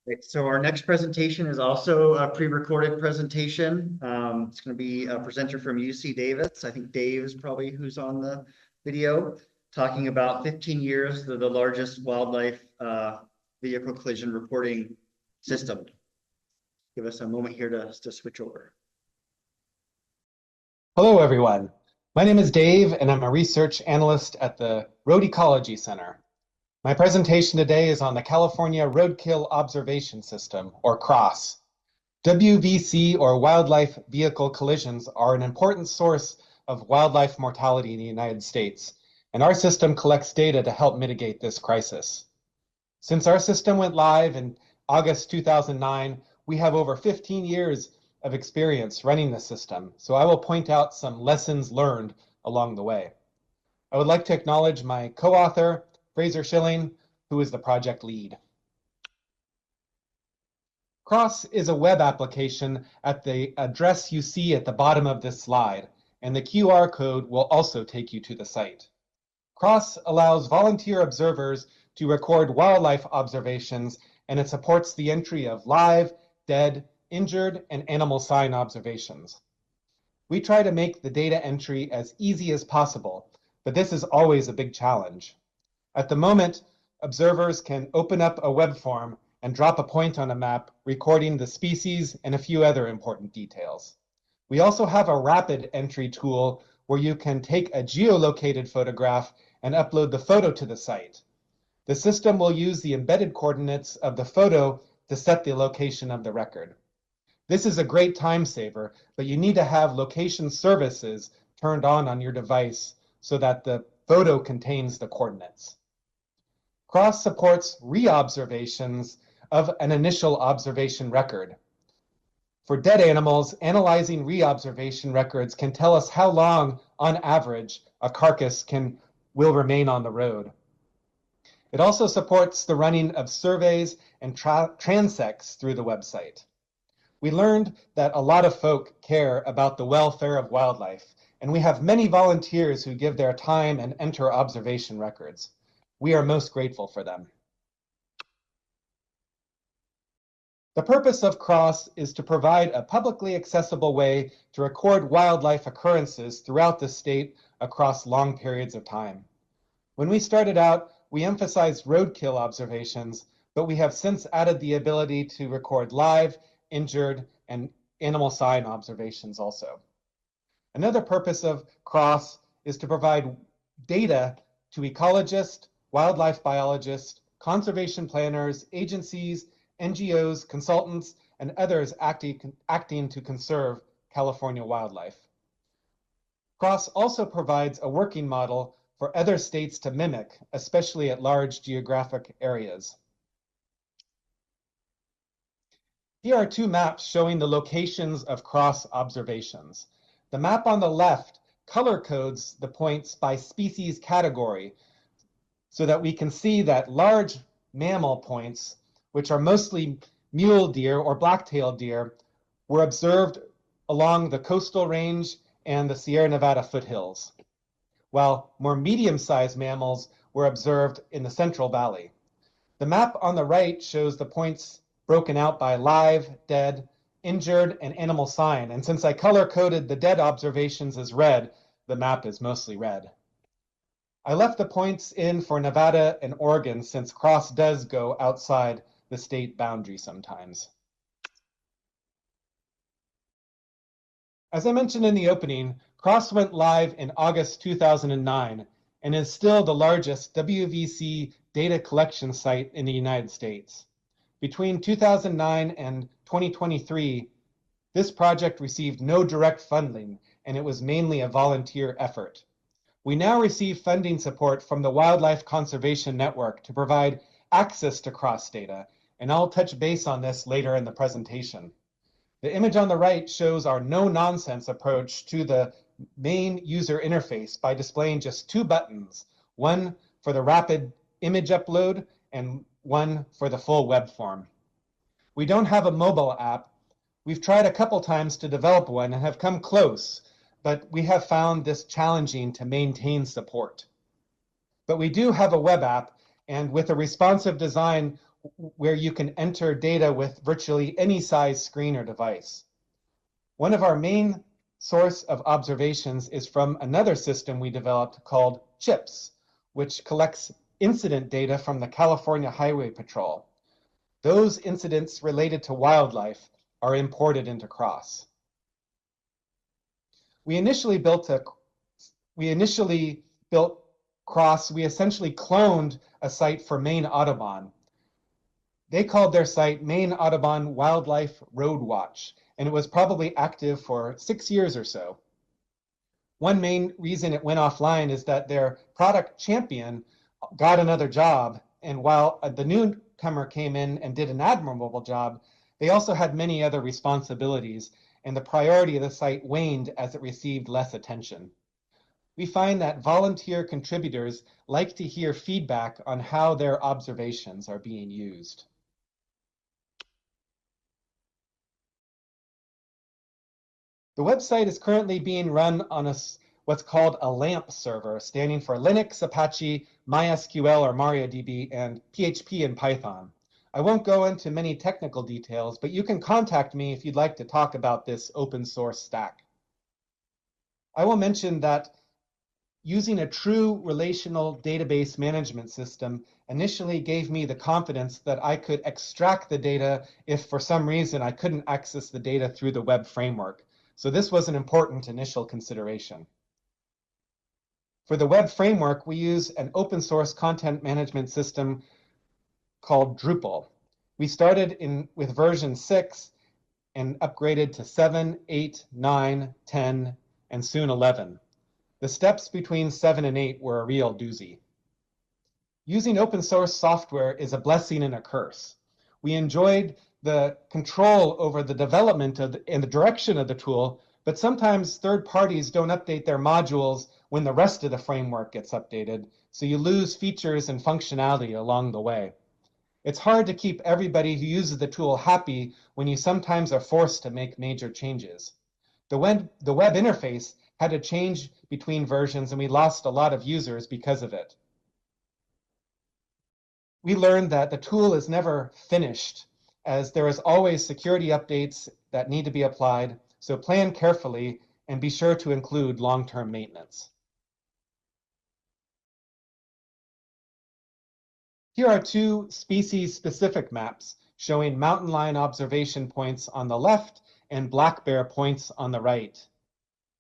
Right, so our next presentation is also a pre-recorded presentation. It's going to be a presenter from UC Davis. I think Dave is probably who's on the video, talking about 15 years, the largest wildlife vehicle collision reporting system. Give us a moment here to switch over. Hello, everyone. My name is Dave, and I'm a research analyst at the Ecology Center. My presentation today is on the California Roadkill Observation System, or CROSS. WVC, or wildlife vehicle collisions, are an important source of wildlife mortality in the United States, and our system collects data to help mitigate this crisis. Since our system went live in August 2009, we have over 15 years of experience running the system, so I will point out some lessons learned along the way. I would like to acknowledge my co-author, Fraser Shilling, who is the project lead. CROSS is a web application at the address you see at the bottom of this slide, and the QR code will also take you to the site. CROSS allows volunteer observers to record wildlife observations, and it supports the entry of live, dead, injured, and animal sign observations. We try to make the data entry as easy as possible, but this is always a big challenge. At the moment, observers can open up a web form and drop a point on a map, recording the species and a few other important details. We also have a rapid entry tool where you can take a geolocated photograph and upload the photo to the site. The system will use the embedded coordinates of the photo to set the location of the record. This is a great time saver, but you need to have location services turned on your device so that the photo contains the coordinates. CROSS supports re-observations of an initial observation record. For dead animals, analyzing re-observation records can tell us how long, on average, a carcass will remain on the road. It also supports the running of surveys and transects through the website. We learned that a lot of folk care about the welfare of wildlife, and we have many volunteers who give their time and enter observation records. We are most grateful for them. The purpose of CROSS is to provide a publicly accessible way to record wildlife occurrences throughout the state across long periods of time. When we started out, we emphasized roadkill observations, but we have since added the ability to record live, injured, and animal sign observations also. Another purpose of CROSS is to provide data to ecologists, wildlife biologists, conservation planners, agencies, NGOs, consultants, and others acting to conserve California wildlife. CROSS also provides a working model for other states to mimic, especially at large geographic areas. Here are two maps showing the locations of CROSS observations. The map on the left color codes the points by species category so that we can see that large mammal points, which are mostly mule deer or black-tailed deer, were observed along the coastal range and the Sierra Nevada foothills, while more medium-sized mammals were observed in the Central Valley. The map on the right shows the points broken out by live, dead, injured, and animal sign, and since I color-coded the dead observations as red, the map is mostly red. I left the points in for Nevada and Oregon since CROSS does go outside the state boundary sometimes. As I mentioned in the opening, CROSS went live in August 2009 and is still the largest WVC data collection site in the United States. Between 2009 and 2023, this project received no direct funding, and it was mainly a volunteer effort. We now receive funding support from the Wildlife Conservation Network to provide access to CROSS data, and I'll touch base on this later in the presentation. The image on the right shows our no-nonsense approach to the main user interface by displaying just two buttons, one for the rapid image upload and one for the full web form. We don't have a mobile app. We've tried a couple times to develop one and have come close, but we have found this challenging to maintain support. But we do have a web app, and with a responsive design, where you can enter data with virtually any size screen or device. One of our main source of observations is from another system we developed called CHIPS, which collects incident data from the California Highway Patrol. Those incidents related to wildlife are imported into CROSS. We initially built CROSS. We essentially cloned a site for Maine Audubon. They called their site Maine Audubon Wildlife Road Watch, and it was probably active for 6 years or so. One main reason it went offline is that their product champion got another job, and while the newcomer came in and did an admirable job, they also had many other responsibilities, and the priority of the site waned as it received less attention. We find that volunteer contributors like to hear feedback on how their observations are being used. The website is currently being run on what's called a LAMP server, standing for Linux, Apache, MySQL or MariaDB, and PHP and Python. I won't go into many technical details, but you can contact me if you'd like to talk about this open source stack. I will mention that using a true relational database management system initially gave me the confidence that I could extract the data if for some reason I couldn't access the data through the web framework. So this was an important initial consideration. For the web framework, we use an open source content management system called Drupal. We started with version 6 and upgraded to 7, 8, 9, 10, and soon 11. The steps between 7 and 8 were a real doozy. Using open source software is a blessing and a curse. We enjoyed the control over the development and the direction of the tool, but sometimes third parties don't update their modules when the rest of the framework gets updated, so you lose features and functionality along the way. It's hard to keep everybody who uses the tool happy when you sometimes are forced to make major changes. The web interface had to change between versions, and we lost a lot of users because of it. We learned that the tool is never finished, as there is always security updates that need to be applied, so plan carefully and be sure to include long-term maintenance. Here are two species-specific maps showing mountain lion observation points on the left and black bear points on the right.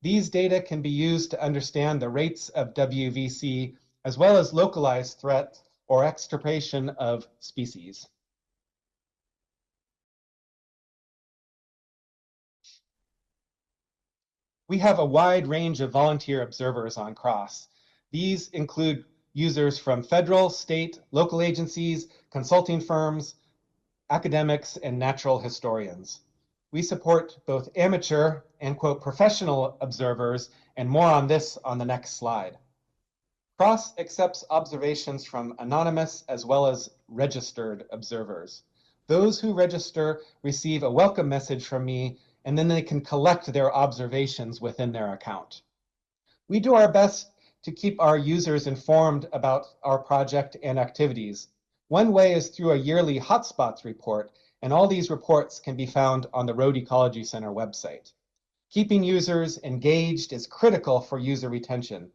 These data can be used to understand the rates of WVC as well as localized threat or extirpation of species. We have a wide range of volunteer observers on CROSS. These include users from federal, state, local agencies, consulting firms, academics, and natural historians. We support both amateur and, quote, professional observers, and more on this on the next slide. CROSS accepts observations from anonymous as well as registered observers. Those who register receive a welcome message from me, and then they can collect their observations within their account. We do our best to keep our users informed about our project and activities. One way is through a yearly hotspots report, and all these reports can be found on the Road Ecology Center website. Keeping users engaged is critical for user retention.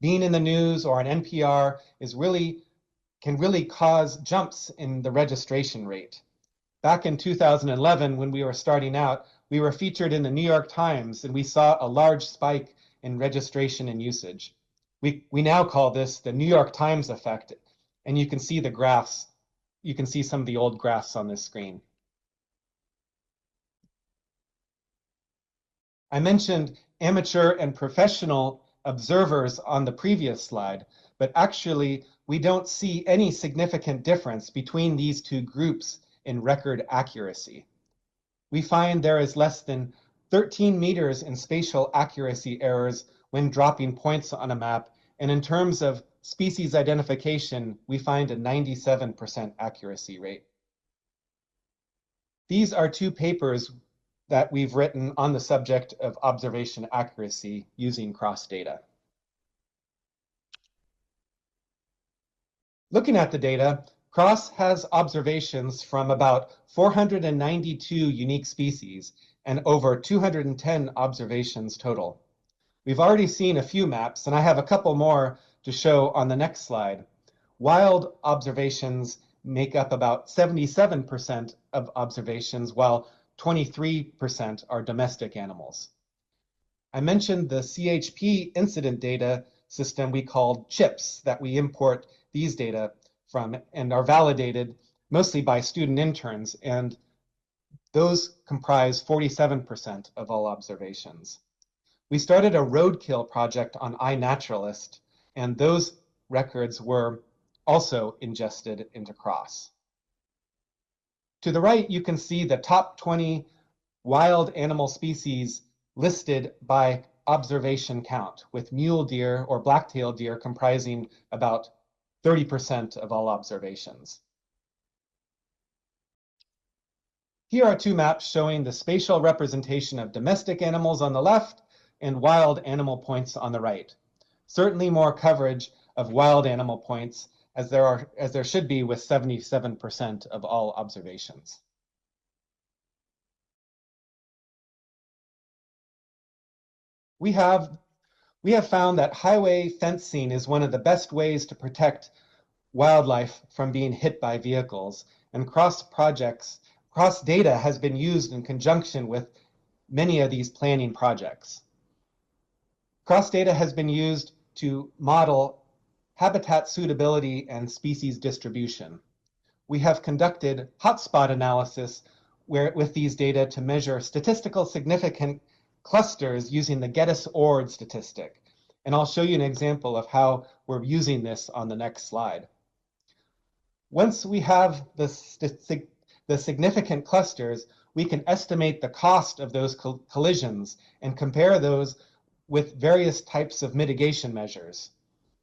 Being in the news or on NPR can really cause jumps in the registration rate. Back in 2011, when we were starting out, we were featured in the New York Times, and we saw a large spike in registration and usage. We now call this the New York Times effect, and you can see the graphs. You can see some of the old graphs on this screen. I mentioned amateur and professional observers on the previous slide, but actually we don't see any significant difference between these two groups in record accuracy. We find there is less than 13 meters in spatial accuracy errors when dropping points on a map, and in terms of species identification, we find a 97% accuracy rate. These are two papers that we've written on the subject of observation accuracy using CROSS data. Looking at the data, CROSS has observations from about 492 unique species and over 210 observations total. We've already seen a few maps, and I have a couple more to show on the next slide. Wild observations make up about 77% of observations, while 23% are domestic animals. I mentioned the CHP incident data system we called CHIPS that we import these data from and are validated mostly by student interns, and those comprise 47% of all observations. We started a Roadkill project on iNaturalist, and those records were also ingested into CROSS. To the right, you can see the top 20 wild animal species listed by observation count, with mule deer or black-tailed deer comprising about 30% of all observations. Here are two maps showing the spatial representation of domestic animals on the left and wild animal points on the right. Certainly more coverage of wild animal points as there should be with 77% of all observations. We have found that highway fencing is one of the best ways to protect wildlife from being hit by vehicles, and CROSS data has been used in conjunction with many of these planning projects. CROSS data has been used to model habitat suitability and species distribution. We have conducted hotspot analysis with these data to measure statistical significant clusters using the Geddes-Ord statistic. And I'll show you an example of how we're using this on the next slide. Once we have the significant clusters, we can estimate the cost of those collisions and compare those with various types of mitigation measures.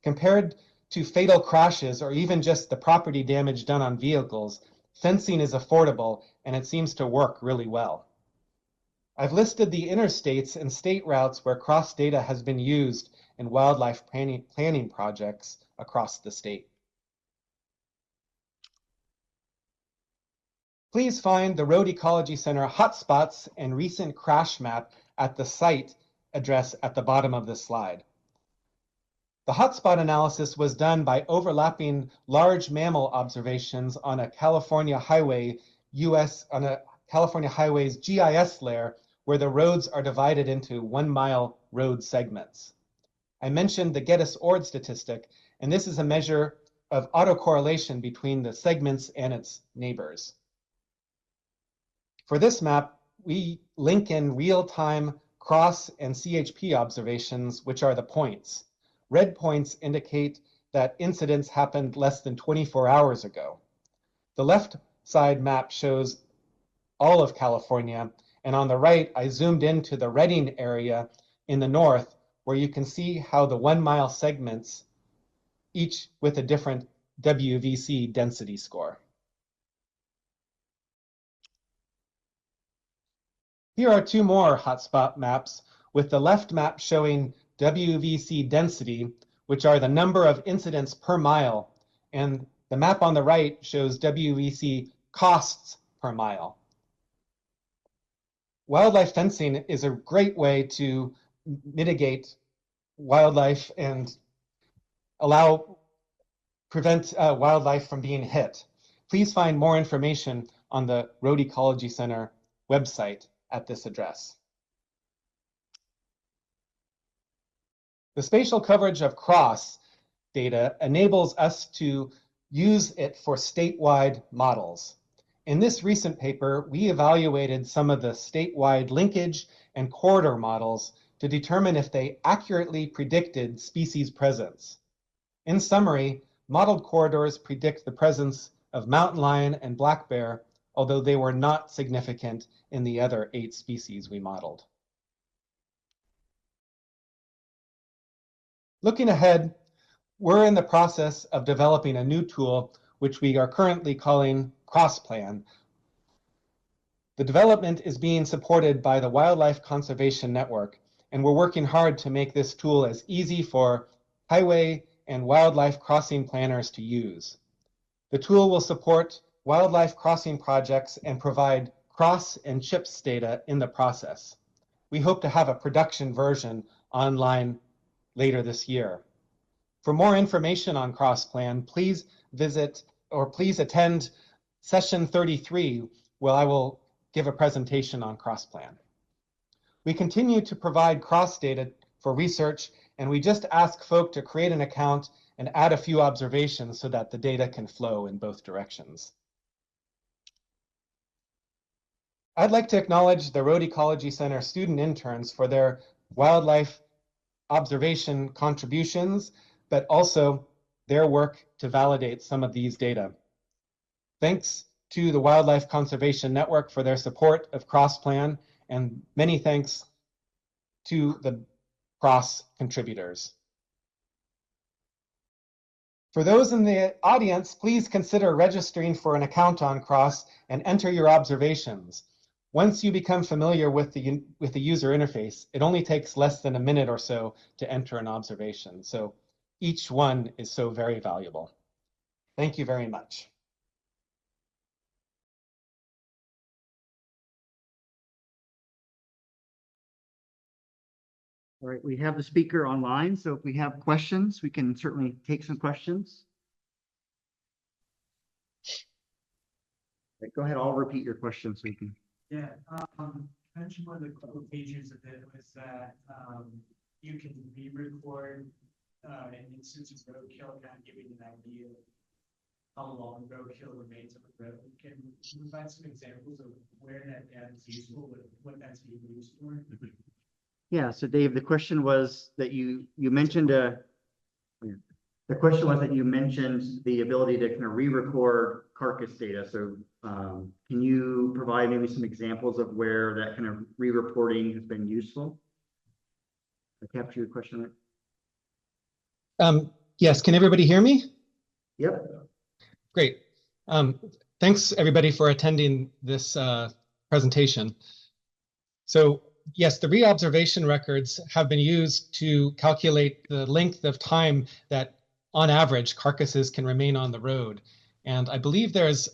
Compared to fatal crashes or even just the property damage done on vehicles, fencing is affordable and it seems to work really well. I've listed the interstates and state routes where CROSS data has been used in wildlife planning projects across the state. Please find the Road Ecology Center hotspots and recent crash map at the site address at the bottom of this slide. The hotspot analysis was done by overlapping large mammal observations on a California highway California highway's GIS layer where the roads are divided into 1-mile road segments. I mentioned the Geddes-Ord statistic, and this is a measure of autocorrelation between the segments and its neighbors. For this map, we link in real-time CROSS and CHP observations, which are the points. Red points indicate that incidents happened less than 24 hours ago. The left side map shows all of California, and on the right, I zoomed into the Redding area in the north, where you can see how the 1-mile segments, each with a different WVC density score. Here are two more hotspot maps, with the left map showing WVC density, which are the number of incidents per mile, and the map on the right shows WVC costs per mile. Wildlife fencing is a great way to mitigate wildlife and prevent wildlife from being hit. Please find more information on the Road Ecology Center website at this address. The spatial coverage of CROSS data enables us to use it for statewide models. In this recent paper, we evaluated some of the statewide linkage and corridor models to determine if they accurately predicted species presence. In summary, modeled corridors predict the presence of mountain lion and black bear, although they were not significant in the other 8 species we modeled. Looking ahead, we're in the process of developing a new tool, which we are currently calling CrossPlan. The development is being supported by the Wildlife Conservation Network, and we're working hard to make this tool as easy for highway and wildlife crossing planners to use. The tool will support wildlife crossing projects and provide cross and chips data in the process. We hope to have a production version online later this year. For more information on CrossPlan, please attend session 33, where I will give a presentation on CrossPlan. We continue to provide cross data for research, and we just ask folk to create an account and add a few observations so that the data can flow in both directions. I'd like to acknowledge the Road Ecology Center student interns for their wildlife observation contributions, but also their work to validate some of these data. Thanks to the Wildlife Conservation Network for their support of CrossPlan, and many thanks to the Cross contributors. For those in the audience, please consider registering for an account on Cross and enter your observations. Once you become familiar with the user interface, it only takes less than a minute or so to enter an observation. So each one is so very valuable. Thank you very much. All right, we have the speaker online, so if we have questions, we can certainly take some questions. Go ahead, I'll repeat your question so we can. Yeah, mentioned one of the couple pages of it was that you can re-record an instance of roadkill, kind of giving an idea of how long roadkill remains on the road. Can you provide some examples of where that data is useful, what that's being used for? Yeah, so Dave, the question was that you mentioned the question was that you mentioned the ability to kind of re-record carcass data. So can you provide maybe some examples of where that kind of re-reporting has been useful? I capture your question right? Yes, can everybody hear me? Yep. Great. Thanks everybody for attending this presentation. So yes, the re-observation records have been used to calculate the length of time that on average carcasses can remain on the road. And I believe there's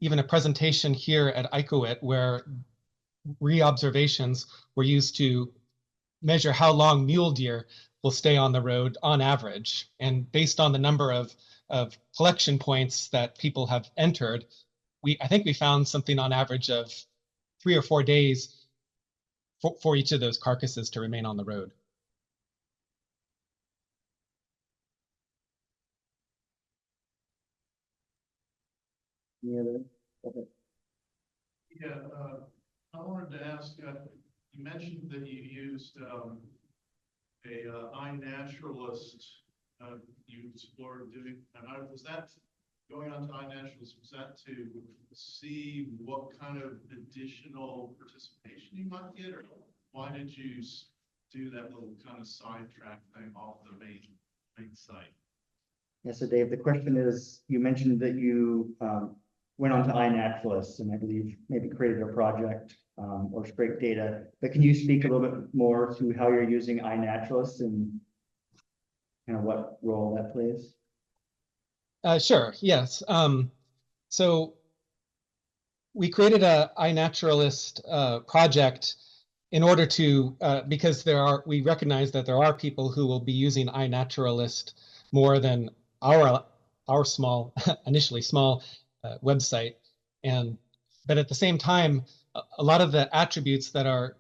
even a presentation here at ICOET where re-observations were used to measure how long mule deer will stay on the road on average. And based on the number of collection points that people have entered, I think we found something on average of 3 or 4 days for each of those carcasses to remain on the road. Yeah. Okay. Yeah, I wanted to ask, you mentioned that you used a iNaturalist you explored doing, and was that going on to iNaturalist, was that to see what kind of additional participation you might get, or why did you do that little kind of sidetrack thing off the main site? Yeah, so Dave, the question is, you mentioned that you went on to iNaturalist and I believe maybe created a project or scraped data, but can you speak a little bit more to how you're using iNaturalist and kind of what role that plays? Sure, yes. So we created a iNaturalist project in order to, because we recognize that there are people who will be using iNaturalist more than our small, initially small website. But at the same time, a lot of the attributes that are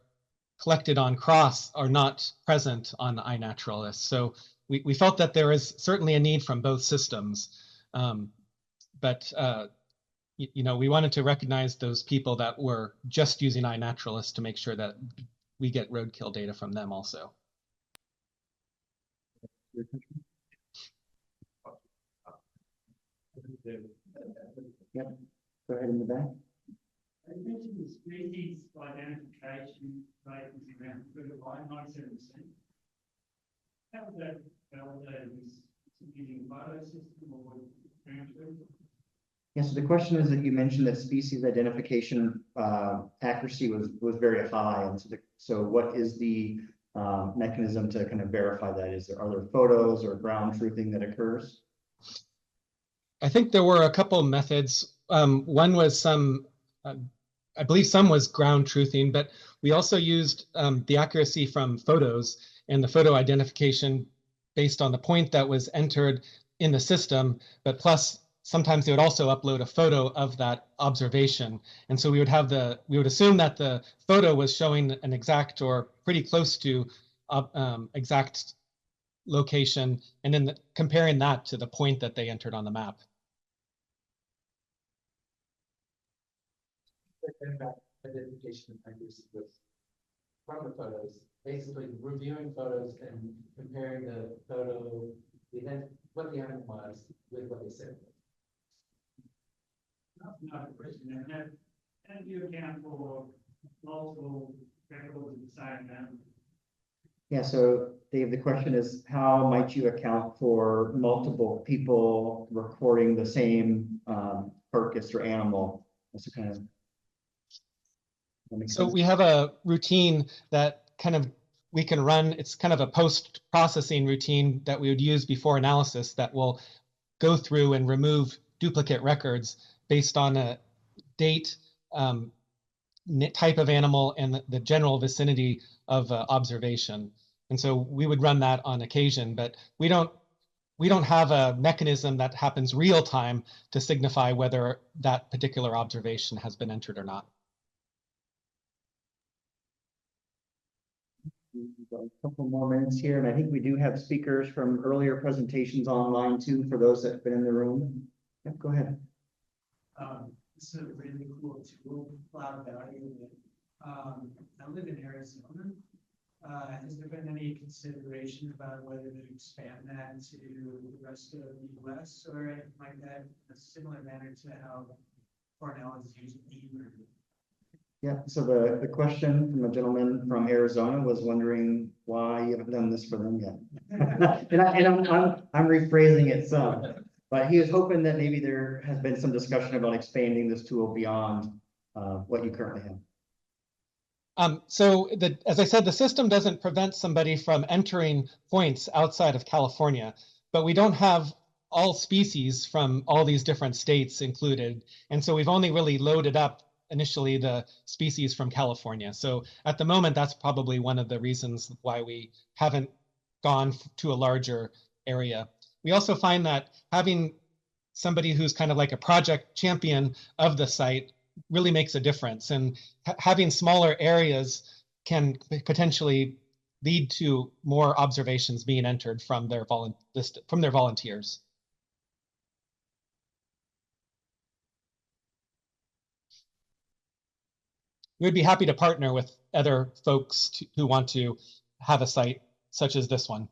collected on Cross are not present on iNaturalist. So we felt that there is certainly a need from both systems. But we wanted to recognize those people that were just using iNaturalist to make sure that we get roadkill data from them also. Yep. Go ahead in the back. I mentioned the species identification rate was around 39%. How was that validated? Using a photo system or Yeah, so the question is that you mentioned that species identification accuracy was very high, and so what is the mechanism to kind of verify that? Are there photos or ground truthing that occurs? I think there were a couple methods. One was I believe some was ground truthing, but we also used the accuracy from photos and the photo identification based on the point that was entered in the system, but plus sometimes they would also upload a photo of that observation. And so we would assume that the photo was showing an exact or pretty close to exact location, and then comparing that to the point that they entered on the map. Identification accuracy was from the photos, basically reviewing photos and comparing the photo, what the animal was with what they said. Not a question. And you account for multiple records inside them. Yeah, so Dave, the question is, how might you account for multiple people recording the same carcass or animal? That's kind of. So we have a routine that we can run. It's kind of a post-processing routine that we would use before analysis that will go through and remove duplicate records based on a date, type of animal, and the general vicinity of observation. And so we would run that on occasion, but we don't have a mechanism that happens real time to signify whether that particular observation has been entered or not. We've got a couple more minutes here, and I think we do have speakers from earlier presentations online too, for those that have been in the room. Yep, go ahead. This is a really cool tool, a lot of value in it. I live in Arizona. Has there been any consideration about whether to expand that to the rest of the US or anything like that, in a similar manner to how Cornell is using e-learning? Yeah, so the question from a gentleman from Arizona was wondering why you haven't done this for them yet. And I'm rephrasing it some, but he was hoping that maybe there has been some discussion about expanding this tool beyond what you currently have. So as I said, the system doesn't prevent somebody from entering points outside of California, but we don't have all species from all these different states included. And so we've only really loaded up initially the species from California. So at the moment, that's probably one of the reasons why we haven't gone to a larger area. We also find that having somebody who's kind of like a project champion of the site really makes a difference. And having smaller areas can potentially lead to more observations being entered from their volunteers. We'd be happy to partner with other folks who want to have a site such as this one.